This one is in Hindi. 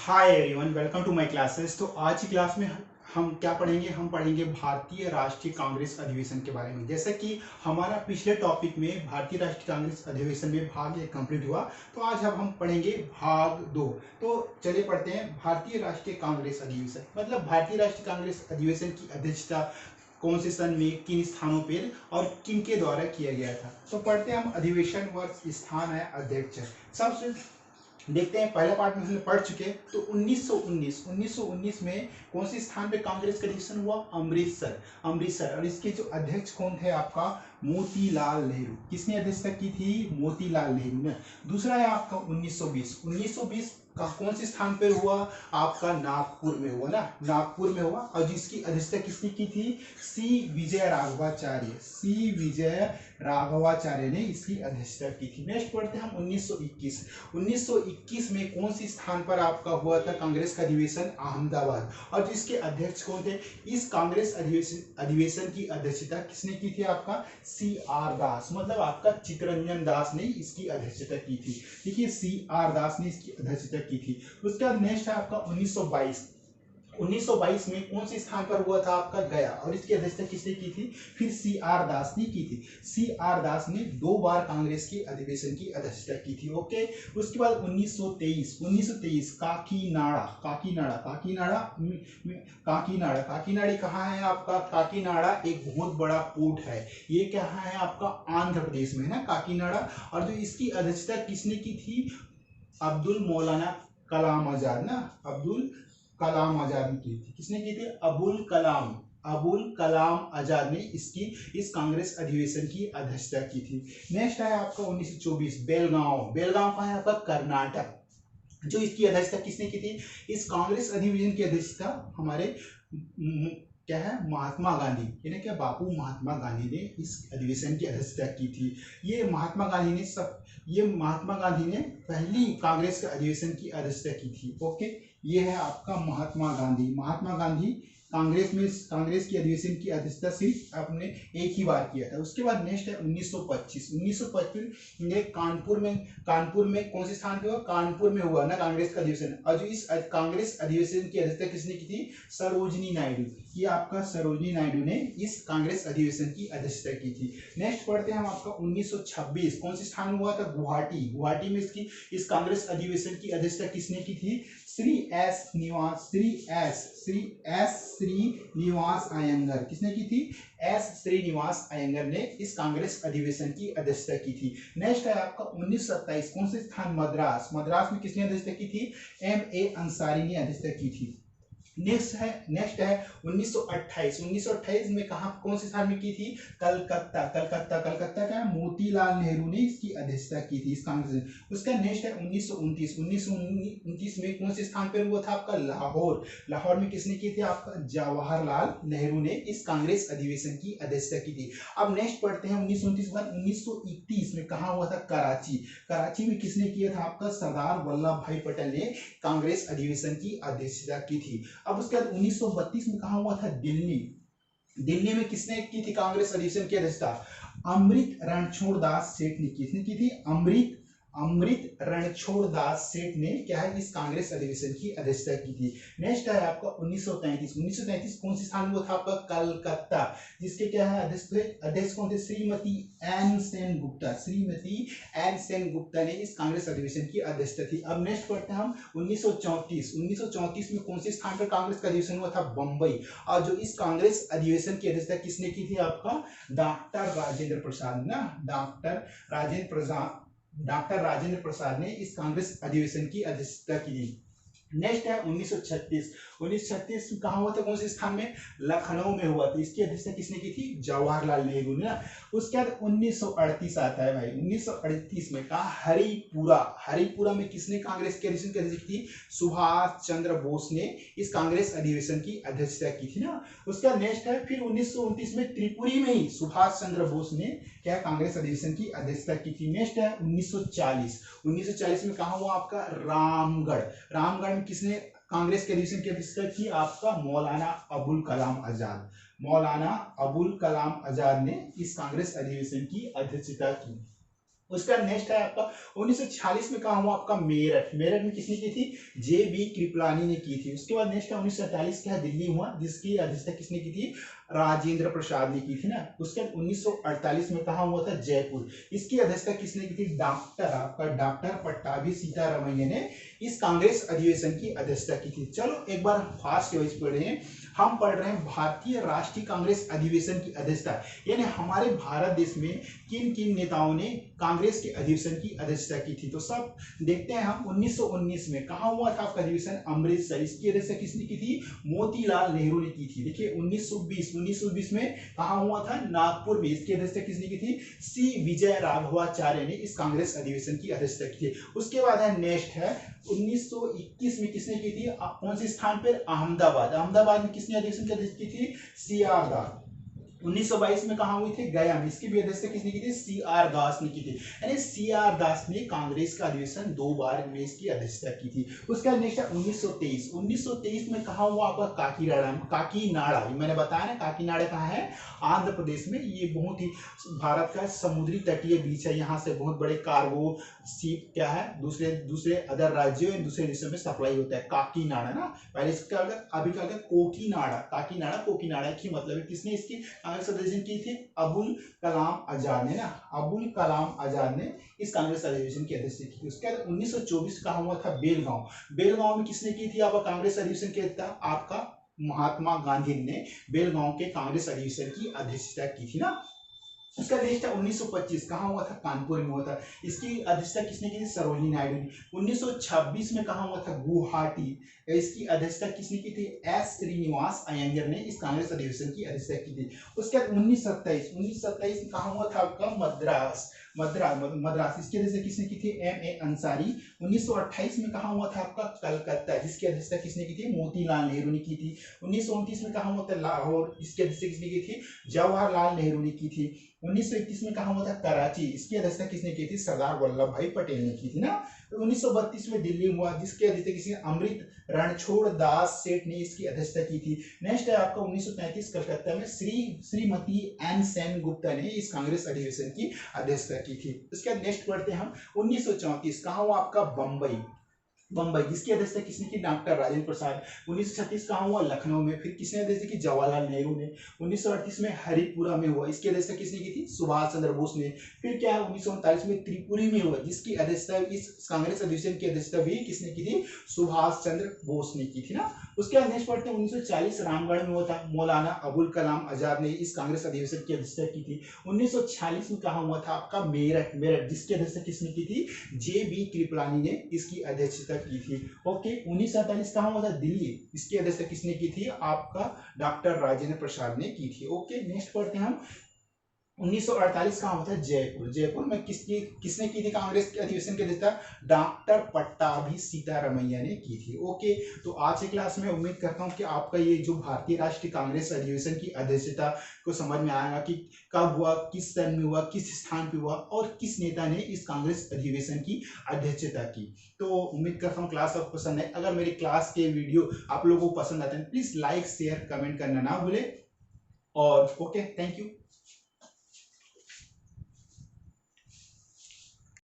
Hi everyone, welcome to my classes. तो आज की क्लास में हम क्या पढ़ेंगे? हम पढ़ेंगे भारतीय राष्ट्रीय कांग्रेस अधिवेशन के बारे में। जैसे कि हमारा पिछले टॉपिक में भारतीय राष्ट्रीय कांग्रेस अधिवेशन में भाग 1 कंप्लीट हुआ, तो आज अब हम पढ़ेंगे भाग 2। तो चलिए पढ़ते हैं। भारतीय राष्ट्रीय कांग्रेस अधिवेशन मतलब भारतीय राष्ट्रीय कांग्रेस अधिवेशन की अध्यक्षता कौन से सन में, किन स्थानों पर और किन के द्वारा किया गया था। तो पढ़ते हैं हम। अधिवेशन वर्ष, स्थान है, अध्यक्ष है। सबसे देखते हैं, पहले पार्ट में हमने पढ़ चुके हैं। तो 1919 में कौन से स्थान पे कांग्रेस का अधिवेशन हुआ? अमृतसर। और इसके जो अध्यक्ष कौन थे? आपका मोतीलाल नेहरू। किसने अध्यक्षता की थी? मोतीलाल नेहरू ने। दूसरा है आपका 1920 का कौन से स्थान पर हुआ? आपका नागपुर में हुआ ना, नागपुर में हुआ। और जिसकी अध्यक्षता किसने की थी? सी विजय राघवाचार्य ने इसकी अध्यक्षता की थी। नेक्स्ट पढ़ते हैं हम 1921 में कौन सी स्थान पर आपका हुआ था कांग्रेस का अधिवेशन? अहमदाबाद। और जिसके अध्यक्ष कौन थे? इस कांग्रेस अधिवेशन की अध्यक्षता किसने की थी? आपका CR दास, मतलब आपका चित्तरंजन दास ने इसकी अध्यक्षता की थी। ठीक है, CR दास ने इसकी अध्यक्षता की थी। उसके बाद नेक्स्ट है आपका 1922 में कौन से स्थान पर हुआ था? आपका गया। और इसकी अध्यक्षता किसने की थी? फिर CR दास ने की थी। CR दास ने 2 बार कांग्रेस की अधिवेशन की अध्यक्षता की थी। ओके। उसके बाद 1923 काकीनाड़ा कहाँ है आपका? काकीनाड़ा एक बहुत बड़ा पोर्ट है। ये कहाँ है आपका? आंध्र प्रदेश में है ना, काकीनाड़ा। और जो इसकी अध्यक्षता किसने की थी? अब्दुल मौलाना कलाम आजाद ना, अब्दुल कलाम आजाद ने की थी। किसने की थी? अबुल कलाम आजाद ने इस कांग्रेस अधिवेशन की अध्यक्षता की थी। नेक्स्ट है आपका 1924 बेलगांव कहाँ है आपका? कर्नाटक। जो इसकी अध्यक्षता किसने की थी? इस कांग्रेस अधिवेशन की अध्यक्षता हमारे क्या है? महात्मा गांधी, यानी क्या बापू महात्मा गांधी ने इस अधिवेशन की अध्यक्षता की थी। ये महात्मा गांधी ने पहली कांग्रेस के अधिवेशन की अध्यक्षता की थी। ओके, ये है आपका महात्मा गांधी कांग्रेस की अधिवेशन की अध्यक्षता सिर्फ आपने एक ही बार किया था। उसके बाद नेक्स्ट है 1925 में कानपुर में कौन से स्थान पे हुआ? कानपुर में हुआ ना कांग्रेस का अधिवेशन। और जो इस कांग्रेस अधिवेशन की अध्यक्षता किसने की थी? सरोजिनी नायडू। ये आपका सरोजिनी नायडू ने इस कांग्रेस अधिवेशन की अध्यक्षता की थी। नेक्स्ट पढ़ते हैं हम आपका 1926 कौन से स्थान में हुआ था? गुवाहाटी में इस कांग्रेस अधिवेशन की अध्यक्षता किसने की थी? श्री एस श्रीनिवास अयंगर। किसने की थी? श्रीनिवास अयंगर ने इस कांग्रेस अधिवेशन की अध्यक्षता की थी। नेक्स्ट है आपका 1927 कौन से स्थान? मद्रास में किसने अध्यक्षता की थी? MA अंसारी ने अध्यक्षता की थी। नेक्स्ट है 1928 में कौन से स्थान में की थी? कलकत्ता क्या? मोतीलाल नेहरू ने इसकी अध्यक्षता की थी इस कांग्रेस। उसका नेक्स्ट है 1929 में कौन से स्थान पर हुआ था? आपका लाहौर में किसने की थी? आपका जवाहरलाल नेहरू ने इस कांग्रेस अधिवेशन की अध्यक्षता की थी। अब नेक्स्ट पढ़ते हैं 1929 में कहाँ हुआ था? कराची में किसने किया था? आपका सरदार वल्लभ भाई पटेल ने कांग्रेस अधिवेशन की अध्यक्षता की थी। अब उसके बाद 1932 में कहा हुआ था? दिल्ली में किसने की थी कांग्रेस अधिवेशन की अध्यक्षता? अमृत रणछोड़ दास सेठ ने। किसने की थी? अमृत रणछोड़ दास सेठ ने क्या है? इस कांग्रेस अधिवेशन की अध्यक्षता की थी। नेक्स्ट है आपका 1933 कौन से स्थान में हुआ था? आपका कलकत्ता। जिसके क्या है अध्यक्ष कौन थे? श्रीमती एन सेन गुप्ता ने इस कांग्रेस अधिवेशन की अध्यक्षता थी। अब नेक्स्ट पढ़ते हैं हम 1934 में कौन से स्थान पर कांग्रेस का अधिवेशन हुआ था? बंबई। और जो इस कांग्रेस अधिवेशन की अध्यक्षता किसने की थी? आपका डॉक्टर राजेंद्र प्रसाद ने इस कांग्रेस अधिवेशन की अध्यक्षता की थी। नेक्स्ट है 1936 में कहा हुआ था? कौन से स्थान में? लखनऊ में हुआ था। इसकी अध्यक्षता किसने की थी? जवाहरलाल नेहरू ने। उसके बाद 1938 आता है भाई। 1938 में कहा? हरिपुरा में किसने कांग्रेस के अधिवेशन की अध्यक्षता की थी? सुभाष चंद्र बोस ने इस कांग्रेस अधिवेशन की अध्यक्षता की थी ना। उसका नेक्स्ट है फिर 1929 में त्रिपुरी में ही सुभाष चंद्र बोस ने क्या कांग्रेस अधिवेशन की अध्यक्षता की थी। नेक्स्ट है 1940 में कहा हुआ? आपका रामगढ़ में किसने कांग्रेस के अधिवेशन की अध्यक्षता की? आपका मौलाना अबुल कलाम आजाद ने इस कांग्रेस अधिवेशन की अध्यक्षता की। उसका नेक्स्ट है आपका 1946 में कहा हुआ आपका मेरठ। मेरठ में किसने की थी? जे बी कृपलानी ने की थी। उसके बाद नेक्स्ट है 1948 का दिल्ली हुआ, जिसकी अध्यक्षता किसने की थी? राजेंद्र प्रसाद ने की थी ना। उसके बाद 1948 में कहा हुआ था जयपुर, इसकी अध्यक्षता किसने की थी? डॉक्टर पट्टाभी सीतारमैया ने इस कांग्रेस अधिवेशन की अध्यक्षता की थी। चलो एक बार फास्ट वाइज पढ़ रहे हैं, हम पढ़ रहे हैं भारतीय राष्ट्रीय कांग्रेस अधिवेशन की अध्यक्षता, यानी हमारे भारत देश में किन किन नेताओं ने कांग्रेस के अधिवेशन की अध्यक्षता की थी। तो सब देखते हैं हम। 1919 में कहा हुआ था आपका अधिवेशन? अमृतसर, इसकी अध्यक्षता किसने की थी? मोतीलाल नेहरू ने की थी। देखिए 1920 में कहा हुआ था नागपुर में, इसकी अध्यक्षता किसने की थी? सी विजय राघवाचार्य ने इस कांग्रेस अधिवेशन की अध्यक्षता की थी। उसके बाद है नेक्स्ट है 1921 में किसने की थी? कौन से स्थान पर? अहमदाबाद में किसने अधिवेशन की अध्यक्षता की थी? सी आर दास। 1922 में कहा हुई थी? गया में, इसकी भी अध्यक्षता किसने की थी? सी आर दास ने की थी। यानी सी आर दास ने कांग्रेस का अधिवेशन 2 बार में इसकी अध्यक्षता की थी। उसका नेक्स्ट है 1923 में कहा हुआ आपका काकीनाडा, मैंने बताया ना काकीनाडा कहाँ है? आंध्र प्रदेश में। ये बहुत ही भारत का समुद्री तटीय बीच है, यहाँ से बहुत बड़े कार्गो शिप क्या है दूसरे अदर राज्यों या दूसरे देशों में सप्लाई होता है। काकीनाडा ना, पहले इसका अभी क्या कोकीनाडा की मतलब है। किसने इसकी कांग्रेस अधिवेशन की थी? अबुल कलाम आजाद ने ना, अबुल कलाम आजाद ने इस कांग्रेस अधिवेशन की अध्यक्षता की थी। उसके बाद 1924 कहा हुआ था बेलगांव में किसने की थी आपका कांग्रेस अधिवेशन की अध्यक्षता? आपका महात्मा गांधी ने बेलगांव के कांग्रेस अधिवेशन की अध्यक्षता की थी ना। उसका नेक्स्ट है 1925, कहाँ हुआ था? कानपुर में हुआ था। इसकी अध्यक्षता किसने की थी? सरोजिनी नायडू ने। 1926 में कहाँ हुआ था? गुवाहाटी, इसकी अध्यक्षता किसने की थी? एस श्रीनिवास अयंगर ने इस कांग्रेस अधिवेशन की अध्यक्षता की थी। उसके बाद 1927 में कहाँ हुआ था आपका? मद्रास, इसकी अध्यक्षता किसने की थी? M A Ansari. 1928 में कहाँ हुआ था आपका? कलकत्ता, जिसकी अध्यक्षता किसने की थी? मोतीलाल नेहरू ने की थी। 1929 में कहाँ हुआ था? लाहौर, इसकी अध्यक्षता किसने की थी? जवाहरलाल नेहरू ने की थी। 1931 में कहा हुआ था? कराची, इसकी अध्यक्षता किसने की थी? सरदार वल्लभ भाई पटेल ने की थी ना। 1932 में दिल्ली हुआ, जिसकी अध्यक्षता किसी अमृत रणछोड़ दास सेठ ने इसकी अध्यक्षता की थी। नेक्स्ट है आपका 1933 कलकत्ता में श्रीमती एन सेन गुप्ता ने इस कांग्रेस अधिवेशन की अध्यक्षता की थी। उसके बाद नेक्स्ट पढ़ते हैं हम 1934 कहा हुआ आपका? बम्बई, जिसकी अध्यक्षता किसने की? डॉक्टर राजेंद्र प्रसाद। 1936 कहाँ हुआ? लखनऊ में। फिर किसने अध्यक्षता की? जवाहरलाल नेहरू ने। 1938 में हरिपुरा में हुआ, इसकी अध्यक्षता किसने की थी? सुभाष चंद्र बोस ने। फिर क्या है 1939 में त्रिपुरी में हुआ, जिसकी अध्यक्षता इस कांग्रेस अधिवेशन की अध्यक्षता भी किसने की थी? सुभाष चंद्र बोस ने की थी ना। उसके बाद नेक्स्ट पढ़ते हैं 1940 रामगढ़ में हुआ था, मौलाना अबुल कलाम आजाद ने इस कांग्रेस अधिवेशन की अध्यक्षता की थी। 1946 में कहा हुआ था आपका? मेरठ, जिसकी अध्यक्षता किसने की थी? जे बी कृपलानी ने इसकी अध्यक्षता की थी। ओके 1947 कहाँ हुआ था? दिल्ली, इसकी अध्यक्षता किसने की थी? आपका डॉक्टर राजेंद्र प्रसाद ने की थी। ओके नेक्स्ट पढ़ते हैं हम 1948 कहाँ होता है? जयपुर में किसने की थी कांग्रेस के अधिवेशन की अध्यक्षता? डॉक्टर पट्टाभी सीतारमैया ने की थी। ओके, तो आज की क्लास में उम्मीद करता हूँ कि आपका ये जो भारतीय राष्ट्रीय कांग्रेस अधिवेशन की अध्यक्षता को समझ में आएगा कि कब हुआ, किस सन में हुआ, किस स्थान पे हुआ और किस नेता ने इस कांग्रेस अधिवेशन की अध्यक्षता की। तो उम्मीद करता हूँ क्लास आपको पसंद है। अगर मेरी क्लास के वीडियो आप लोगों को पसंद आते हैं प्लीज लाइक शेयर कमेंट करना ना भूले। और ओके, थैंक यू।